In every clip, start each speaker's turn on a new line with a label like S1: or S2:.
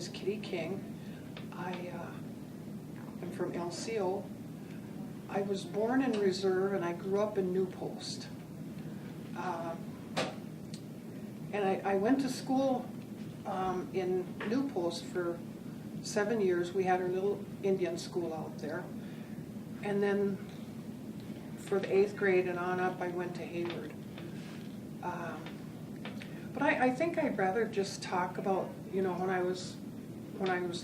S1: is Kitty King. I am from LCO. I was born in Reserve and I grew up in New Post. And I went to school in New Post for 7 years. We had our little Indian school out there. And then for the 8th grade and on up, I went to Hayward. But I think I'd rather just talk about, when I was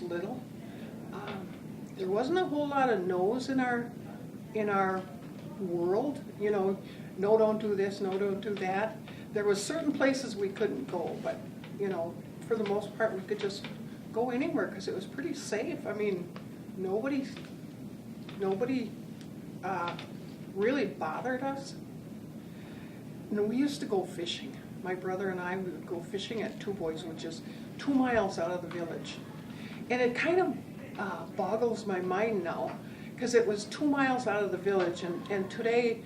S1: little. There wasn't a whole lot of no's in our world. No, don't do this, no, don't do that. There was certain places we couldn't go, but for the most part, we could just go anywhere because it was pretty safe. I mean, nobody really bothered us. We used to go fishing. My brother and I, we would go fishing at Two Boys, which is 2 miles out of the village. And it kind of boggles my mind now, because it was 2 miles out of the village, and today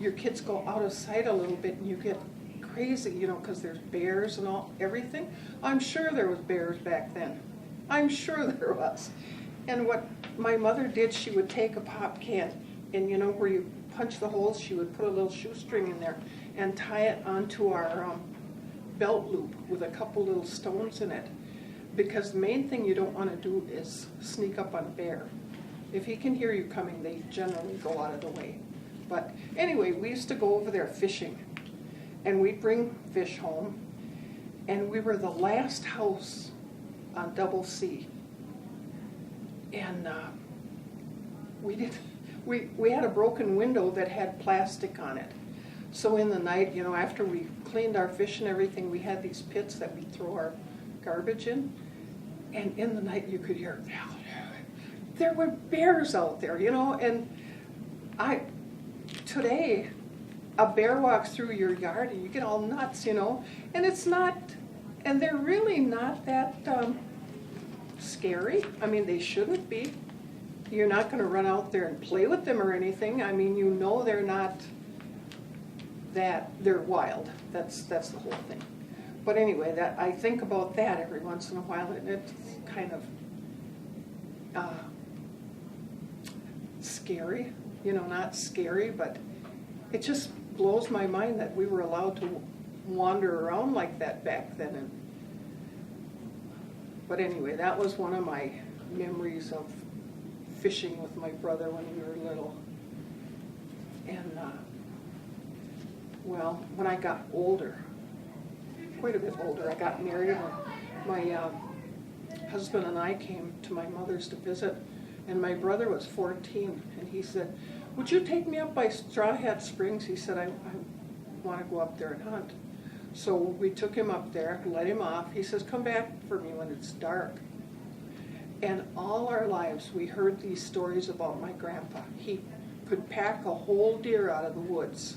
S1: your kids go out of sight a little bit and you get crazy, because there's bears and everything. I'm sure there was bears back then. I'm sure there was. And what my mother did, she would take a pop can, and where you punch the holes, she would put a little shoestring in there and tie it onto our belt loop with a couple little stones in it. Because the main thing you don't want to do is sneak up on a bear. If he can hear you coming, they generally go out of the way. But anyway, we used to go over there fishing, and we'd bring fish home, and we were the last house on Double C. And we had a broken window that had plastic on it. So in the night, after we cleaned our fish and everything, we had these pits that we throw our garbage in. And in the night, you could hear, there were bears out there, and today, a bear walks through your yard and you get all nuts, and it's not, and they're really not that scary. I mean, they shouldn't be. You're not going to run out there and play with them or anything. I mean, they're not they're wild. That's the whole thing. But anyway, I think about that every once in a while, and it's kind of scary. Not scary, but it just blows my mind that we were allowed to wander around like that back then. But anyway, that was one of my memories of fishing with my brother when we were little. And when I got older, quite a bit older, I got married, and my husband and I came to my mother's to visit, and my brother was 14, and he said, "Would you take me up by Straw Hat Springs?" He said, I want to go up there and hunt. So we took him up there, let him off. He says, "Come back for me when it's dark." And all our lives we heard these stories about my grandpa. He could pack a whole deer out of the woods.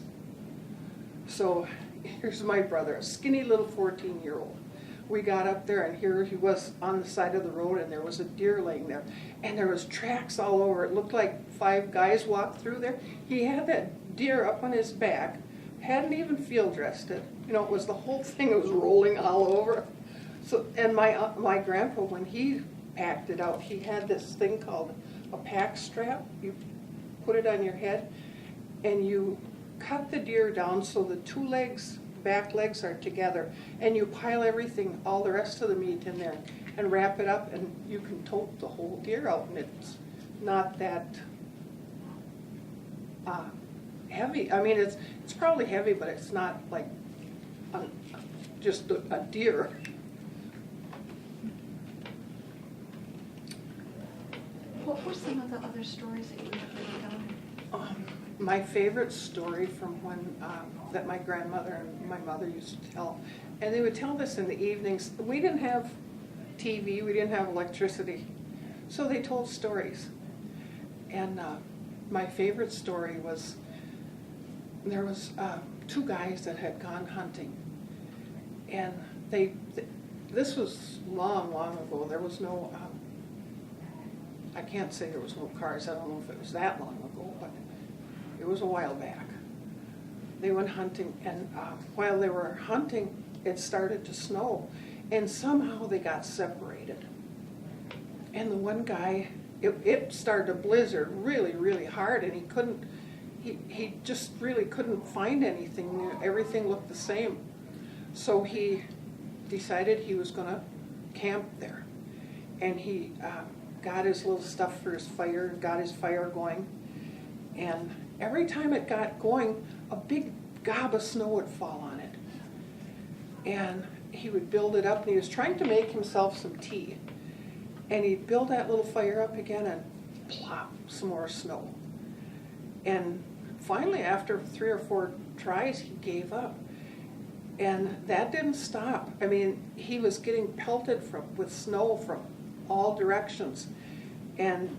S1: So here's my brother, a skinny little 14-year-old. We got up there, and here he was on the side of the road, and there was a deer laying there. And there was tracks all over. It looked like 5 guys walked through there. He had that deer up on his back, hadn't even field dressed it. It was the whole thing. It was rolling all over. So, and my grandpa, when he packed it out, he had this thing called a pack strap. You put it on your head, and you cut the deer down so the 2 legs, back legs are together, and you pile everything, all the rest of the meat in there, and wrap it up, and you can tote the whole deer out, and it's not that heavy. I mean, it's probably heavy, but it's not like just a deer.
S2: What were some of the other stories that you would have written down?
S1: My favorite story from when that my grandmother and my mother used to tell, and they would tell this in the evenings. We didn't have TV, we didn't have electricity, so they told stories. And my favorite story was, there was 2 guys that had gone hunting, and this was long ago. There was no, I can't say there was no cars. I don't know if it was that long ago, but it was a while back. They went hunting, and while they were hunting, it started to snow, and somehow they got separated. And the one guy, it started to blizzard really, really hard, and he just really couldn't find anything. Everything looked the same. So he decided he was gonna camp there. And he got his little stuff for his fire, got his fire going. And every time it got going, a big gob of snow would fall on it. And he would build it up, and he was trying to make himself some tea. And he'd build that little fire up again and plop, some more snow. And finally, after 3 or 4 tries, he gave up. And that didn't stop. I mean, he was getting pelted with snow from all directions. And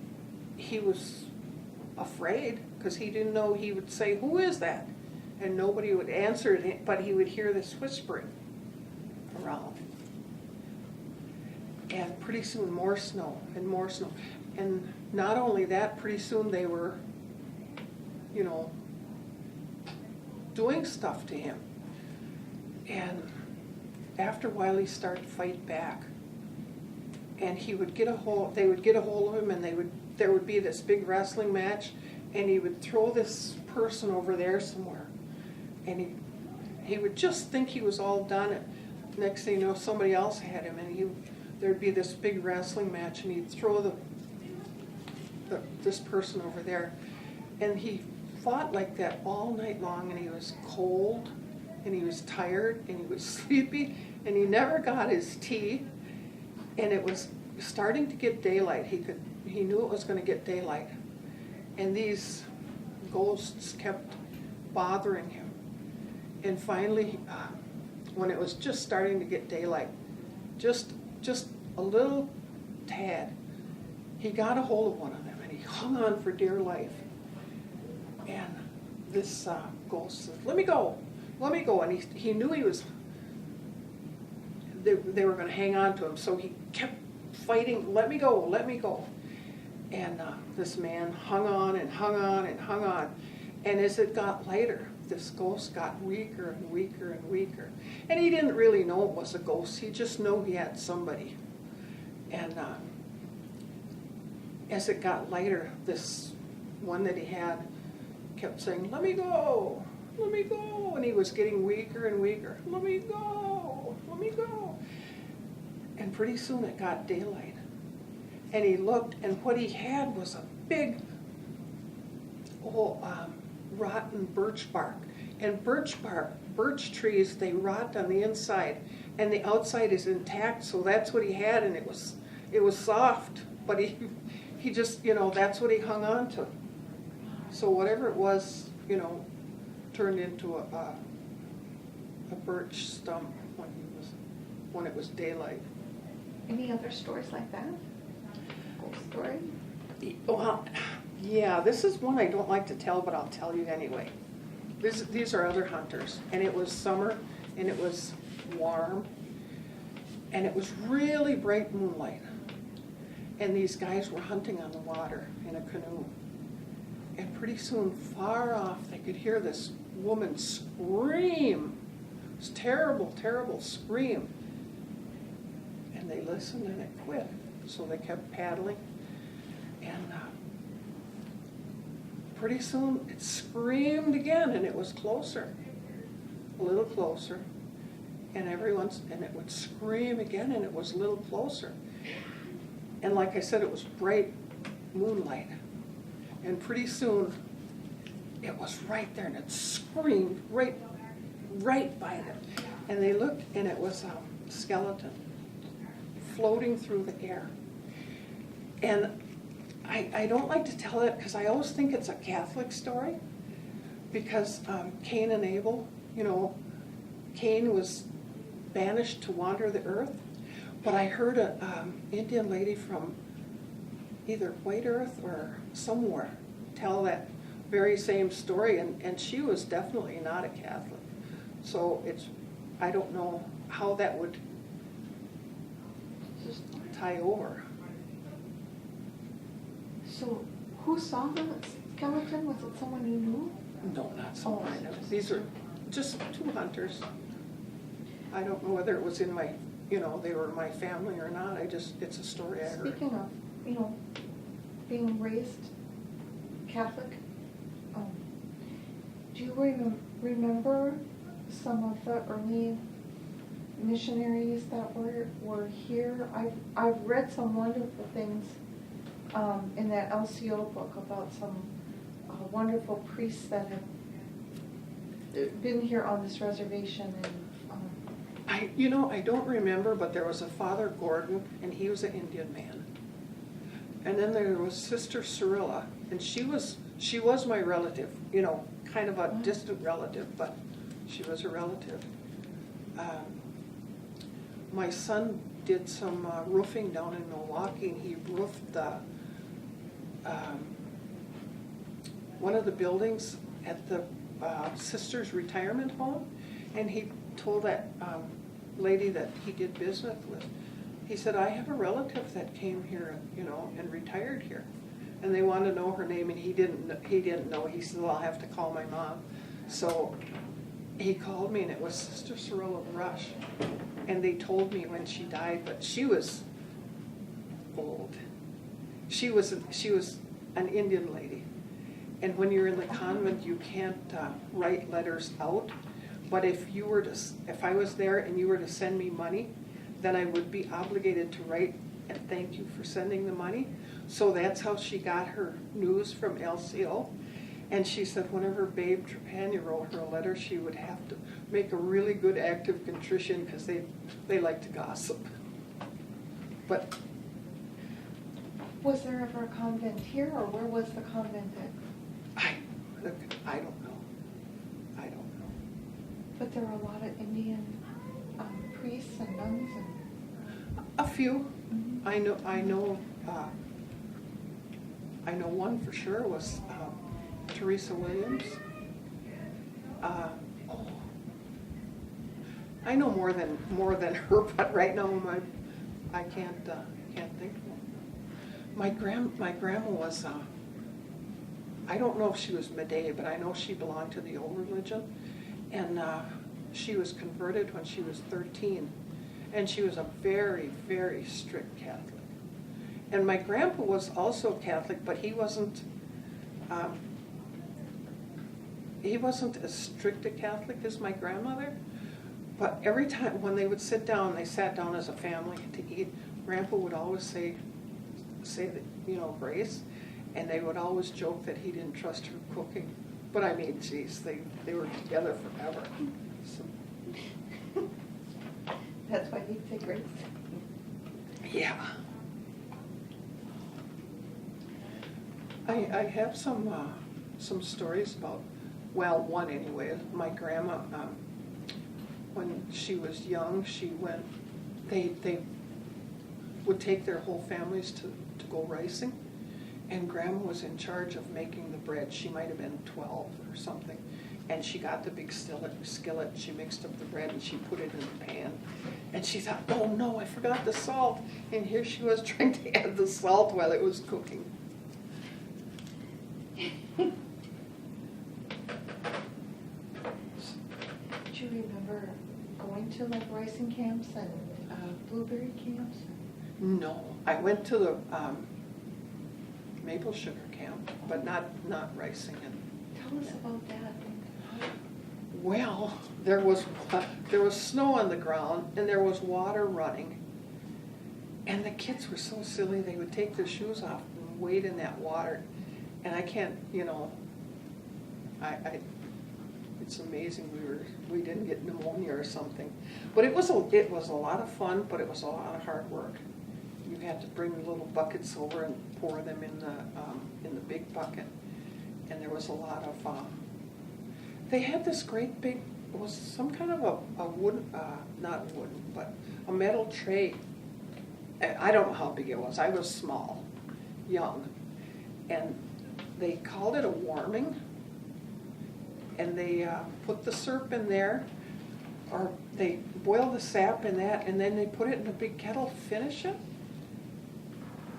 S1: he was afraid, because he didn't know. He would say, "Who is that?" And nobody would answer it, but he would hear this whispering around. And pretty soon more snow and more snow. And not only that, pretty soon they were, doing stuff to him. And after a while he started to fight back. And they would get a hold of him, and there would be this big wrestling match, and he would throw this person over there somewhere. And he would just think he was all done, and next thing you know, somebody else had him, and there'd be this big wrestling match, and he'd throw this person over there. And he fought like that all night long, and he was cold, and he was tired, and he was sleepy, and he never got his tea. And it was starting to get daylight. He knew it was going to get daylight. And these ghosts kept bothering him. And finally, when it was just starting to get daylight, just a little tad, he got a hold of one of them, and he hung on for dear life. And this ghost said, let me go. And he knew they were going to hang on to him, so he kept fighting, let me go. And this man hung on and hung on and hung on. And as it got lighter, this ghost got weaker and weaker and weaker. And he didn't really know it was a ghost. He just knew he had somebody. And as it got lighter, this one that he had kept saying, let me go. And he was getting weaker and weaker. Let me go. And pretty soon it got daylight. And he looked, and what he had was a big rotten birch bark. And birch trees, they rot on the inside, and the outside is intact, so that's what he had, and it was soft, but he just, that's what he hung on to. So whatever it was, turned into a birch stump when it was daylight.
S2: Any other stories like that? Ghost story?
S1: Well, yeah, this is one I don't like to tell, but I'll tell you anyway. These are other hunters, and it was summer, and it was warm, and it was really bright moonlight. And these guys were hunting on the water in a canoe. And pretty soon, far off, they could hear this woman scream. It was terrible, terrible scream. And they listened, and it quit. So they kept paddling. And pretty soon, it screamed again, and it was closer, a little closer. And it would scream again, and it was a little closer. And like I said, it was bright moonlight. And pretty soon, it was right there, and it screamed right by them. And they looked, and it was a skeleton floating through the air. And I don't like to tell it because I always think it's a Catholic story, because Cain and Abel, Cain was banished to wander the earth. But I heard an Indian lady from either White Earth or somewhere tell that very same story, and she was definitely not a Catholic. So I don't know how that would tie over.
S2: So who saw the skeleton? Was it someone you knew?
S1: No, not someone I know. These are just 2 hunters. I don't know whether it was in my, they were my family or not. It's a story I heard.
S2: Speaking of you know, being raised Catholic, do you remember some of the early missionaries that were here? I've read some wonderful things in that LCO book about some wonderful priests that have been here on this reservation. And
S1: I don't remember, but there was a Father Gordon, and he was an Indian man. And then there was Sister Cyrilla, and she was my relative, kind of a distant relative, but she was a relative. My son did some roofing down in Milwaukee, and he roofed the one of the buildings at the sister's retirement home, and he told that lady that he did business with, he said, I have a relative that came here, and retired here. And they wanted to know her name, and he didn't know. He said, well, I'll have to call my mom. So he called me, and it was Sister Cyrilla Rush. And they told me when she died, but she was old. She was an Indian lady. And when you're in the convent, you can't write letters out. But if I was there and you were to send me money, then I would be obligated to write and thank you for sending the money. So that's how she got her news from LCO. And she said whenever Babe Trepanier wrote her a letter, she would have to make a really good active contrition because they like to gossip. But
S2: was there ever a convent here, or where was the convent at?
S1: I don't know.
S2: But there were a lot of Indian priests and nuns and...
S1: A few.
S2: Mm-hmm.
S1: I know one for sure was Teresa Williams. I know more than her, but right now I can't think of one. My grandma was I don't know if she was Meday, but I know she belonged to the old religion, and she was converted when she was 13, and she was a very, very strict Catholic. And my grandpa was also Catholic, but he wasn't as strict a Catholic as my grandmother. But every time when they would sit down, they sat down as a family to eat, Grandpa would always say that, grace, and they would always joke that he didn't trust her cooking. But I mean, geez, they were together forever. So.
S2: That's why he'd say grace.
S1: Yeah. I have some stories about, well, one anyway. My grandma, when she was young, they would take their whole families to go ricing, and Grandma was in charge of making the bread. She might have been 12 or something, and she got the big skillet, she mixed up the bread, and she put it in the pan, and she thought, oh no, I forgot the salt, and here she was trying to add the salt while it was cooking.
S2: Do you remember going to like ricing camps and blueberry camps?
S1: No, I went to the maple sugar camp, but not ricing.
S2: Tell us about that.
S1: Well, there was snow on the ground and there was water running, and the kids were so silly. They would take their shoes off and wade in that water, and I can't, it's amazing we didn't get pneumonia or something. But it was a lot of fun, but it was a lot of hard work. You had to bring the little buckets over and pour them in the big bucket, and there was a lot of. They had this great big, it was some kind of a wooden, not wooden, but a metal tray. I don't know how big it was. I was small, young, and they called it a warming, and they put the syrup in there, or they boiled the sap in that, and then they put it in a big kettle to finish it.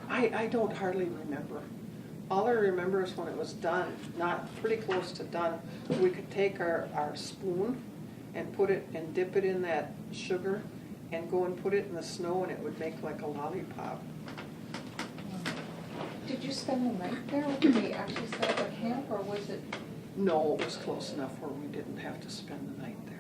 S1: I don't hardly remember. All I remember is when it was done, not pretty close to done, we could take our spoon and put it and dip it in that sugar and go and put it in the snow, and it would make like a lollipop.
S2: Did you spend the night there, or did they actually set up a camp, or was it?
S1: No, it was close enough where we didn't have to spend the night there.